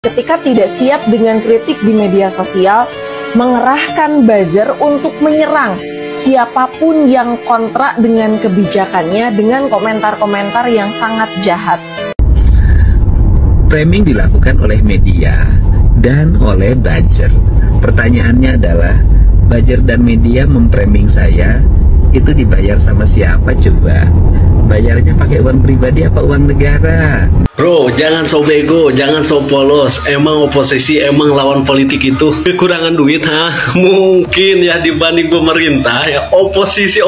Ketika tidak siap dengan kritik di media sosial, mengerahkan buzzer untuk menyerang siapapun yang kontra dengan kebijakannya dengan komentar-komentar yang sangat jahat. Framing dilakukan oleh media dan oleh buzzer. Pertanyaannya adalah, buzzer dan media memframing saya, itu dibayar sama siapa coba? Bayarnya pakai uang pribadi apa uang negara? Bro, jangan so bego, jangan so polos. Emang oposisi, emang lawan politik itu kekurangan duit, ha? Mungkin ya dibanding pemerintah, ya oposisi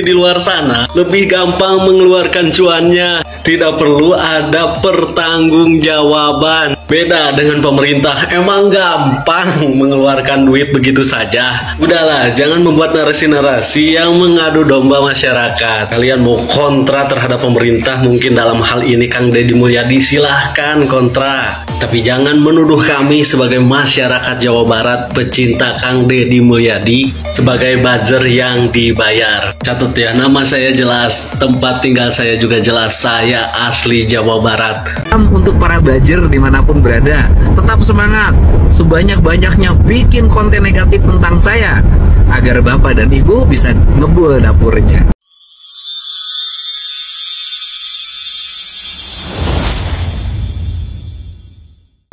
di luar sana lebih gampang mengeluarkan cuannya. Tidak perlu ada pertanggungjawaban. Beda dengan pemerintah, emang gampang mengeluarkan duit begitu saja. Udahlah, jangan membuat narasi-narasi yang mengadu domba masyarakat. Kalian mau kontra terhadap pemerintah, mungkin dalam hal ini Kang Deddy Mulyadi, silahkan kontra. Tapi jangan menuduh kami sebagai masyarakat Jawa Barat pecinta Kang Deddy Mulyadi sebagai buzzer yang dibayar. Catat ya, nama saya jelas, tempat tinggal saya juga jelas, saya asli Jawa Barat. Untuk para buzzer dimanapun berada, tetap semangat, sebanyak-banyaknya bikin konten negatif tentang saya, agar Bapak dan Ibu bisa ngebul dapurnya.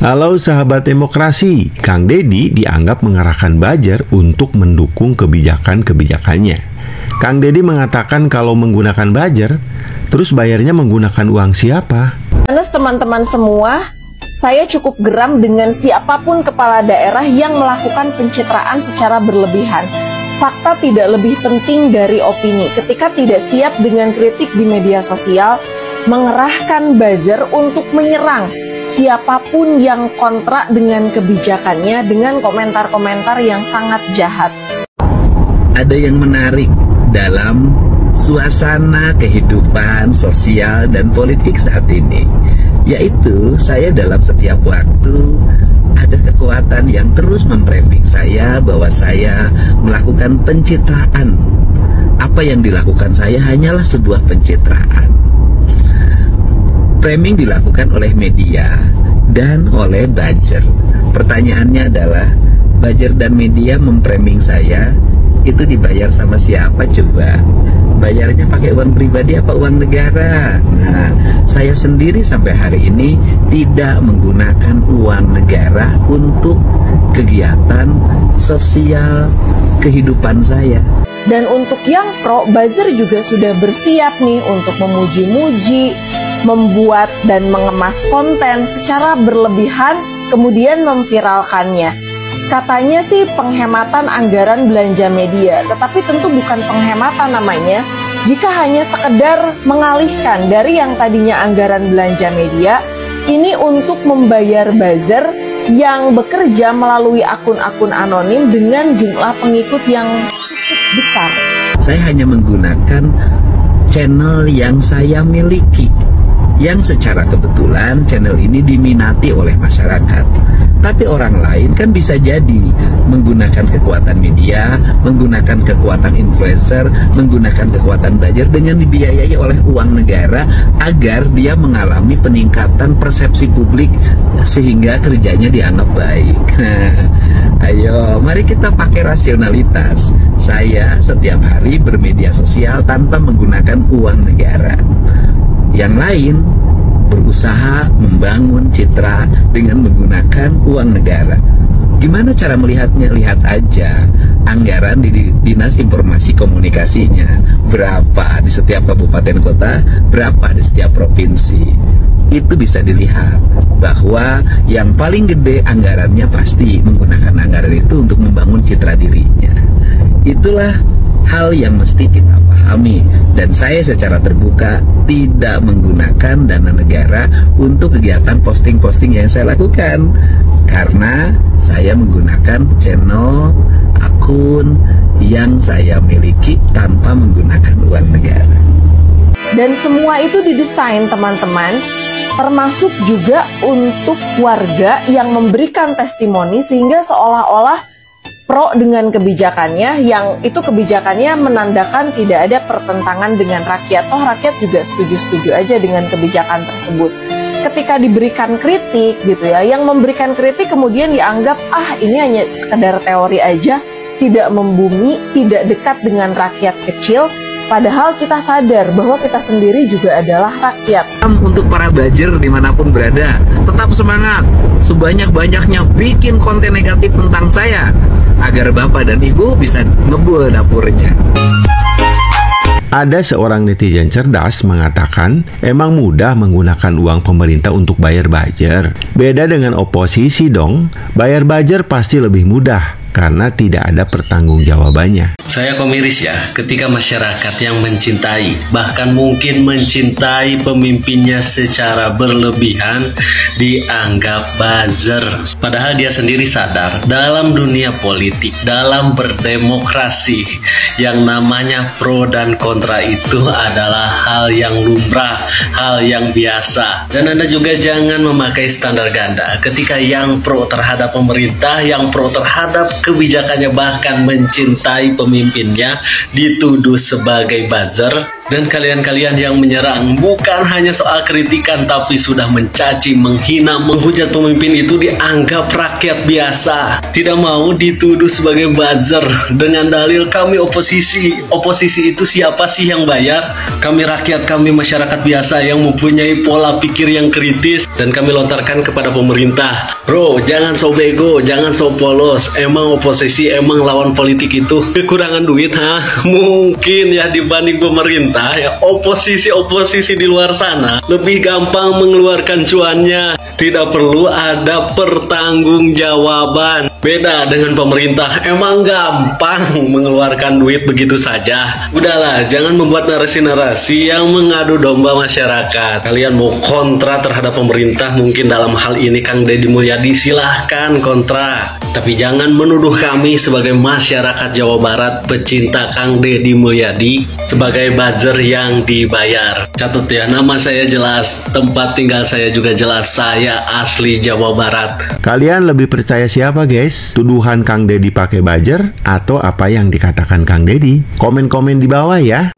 Halo sahabat demokrasi, Kang Deddy dianggap mengarahkan buzzer untuk mendukung kebijakan-kebijakannya. Kang Deddy mengatakan kalau menggunakan buzzer, terus bayarnya menggunakan uang siapa? Teman-teman semua, saya cukup geram dengan siapapun kepala daerah yang melakukan pencitraan secara berlebihan. Fakta tidak lebih penting dari opini. Ketika tidak siap dengan kritik di media sosial, mengerahkan buzzer untuk menyerang siapapun yang kontra dengan kebijakannya dengan komentar-komentar yang sangat jahat. Ada yang menarik dalam suasana kehidupan sosial dan politik saat ini, yaitu saya dalam setiap waktu ada kekuatan yang terus memframing saya bahwa saya melakukan pencitraan. Apa yang dilakukan saya hanyalah sebuah pencitraan. Framing dilakukan oleh media dan oleh buzzer. Pertanyaannya adalah, buzzer dan media memframing saya, itu dibayar sama siapa coba? Bayarnya pakai uang pribadi apa uang negara? Nah, saya sendiri sampai hari ini tidak menggunakan uang negara untuk kegiatan sosial kehidupan saya. Dan untuk yang pro, buzzer juga sudah bersiap nih untuk memuji-muji, membuat dan mengemas konten secara berlebihan, kemudian memviralkannya. Katanya sih penghematan anggaran belanja media, tetapi tentu bukan penghematan namanya jika hanya sekedar mengalihkan dari yang tadinya anggaran belanja media ini untuk membayar buzzer yang bekerja melalui akun-akun anonim dengan jumlah pengikut yang cukup besar. Saya hanya menggunakan channel yang saya miliki, yang secara kebetulan channel ini diminati oleh masyarakat. Tapi orang lain kan bisa jadi menggunakan kekuatan media, menggunakan kekuatan influencer, menggunakan kekuatan buzzer dengan dibiayai oleh uang negara agar dia mengalami peningkatan persepsi publik sehingga kerjanya dianggap baik. Ayo, mari kita pakai rasionalitas. Saya setiap hari bermedia sosial tanpa menggunakan uang negara. Yang lain berusaha membangun citra dengan menggunakan uang negara. Gimana cara melihatnya? Lihat aja anggaran di Dinas Informasi Komunikasinya, berapa di setiap kabupaten kota, berapa di setiap provinsi. Itu bisa dilihat bahwa yang paling gede anggarannya pasti menggunakan anggaran itu untuk membangun citra dirinya. Itulah hal yang mesti kita pahami, dan saya secara terbuka tidak menggunakan dana negara untuk kegiatan posting-posting yang saya lakukan, karena saya menggunakan channel akun yang saya miliki tanpa menggunakan uang negara. Dan semua itu didesain teman-teman, termasuk juga untuk warga yang memberikan testimoni sehingga seolah-olah pro dengan kebijakannya, yang itu kebijakannya menandakan tidak ada pertentangan dengan rakyat. Rakyat juga setuju-setuju aja dengan kebijakan tersebut. ketika diberikan kritik gitu ya, yang memberikan kritik kemudian dianggap ini hanya sekedar teori aja, tidak membumi, tidak dekat dengan rakyat kecil. Padahal kita sadar bahwa kita sendiri juga adalah rakyat. Untuk para buzzer dimanapun berada, tetap semangat, sebanyak-banyaknya bikin konten negatif tentang saya, agar Bapak dan Ibu bisa ngebul dapurnya. Ada seorang netizen cerdas mengatakan, emang mudah menggunakan uang pemerintah untuk bayar buzzer. Beda dengan oposisi dong, bayar buzzer pasti lebih mudah karena tidak ada pertanggungjawabannya. Saya komiris ya, ketika masyarakat yang mencintai, bahkan mungkin mencintai pemimpinnya secara berlebihan, dianggap buzzer. Padahal dia sendiri sadar, dalam dunia politik, dalam berdemokrasi, yang namanya pro dan kontra itu adalah hal yang lumrah, hal yang biasa. Dan Anda juga jangan memakai standar ganda. Ketika yang pro terhadap pemerintah, yang pro terhadap kebijakannya, bahkan mencintai pemimpinnya, dituduh sebagai buzzer. Dan kalian-kalian yang menyerang bukan hanya soal kritikan, tapi sudah mencaci, menghina, menghujat pemimpin itu dianggap rakyat biasa. Tidak mau dituduh sebagai buzzer dengan dalil kami oposisi. Oposisi itu siapa sih yang bayar? Kami rakyat, kami masyarakat biasa yang mempunyai pola pikir yang kritis. Dan kami lontarkan kepada pemerintah, bro, jangan so bego, jangan so polos. Emang oposisi, emang lawan politik itu kekurangan duit, mungkin ya dibanding pemerintah. Ya, oposisi di luar sana lebih gampang mengeluarkan cuannya, tidak perlu ada pertanggungjawaban. Beda dengan pemerintah, emang gampang mengeluarkan duit begitu saja. Udahlah, jangan membuat narasi-narasi yang mengadu domba masyarakat. Kalian mau kontra terhadap pemerintah, mungkin dalam hal ini Kang Deddy Mulyadi, silahkan kontra. Tapi jangan menuduh kami sebagai masyarakat Jawa Barat pecinta Kang Deddy Mulyadi sebagai buzzer yang dibayar. Catat ya, nama saya jelas, tempat tinggal saya juga jelas, saya asli Jawa Barat. Kalian lebih percaya siapa guys? Tuduhan Kang Deddy pakai buzzer atau apa yang dikatakan Kang Deddy? Komen-komen di bawah ya.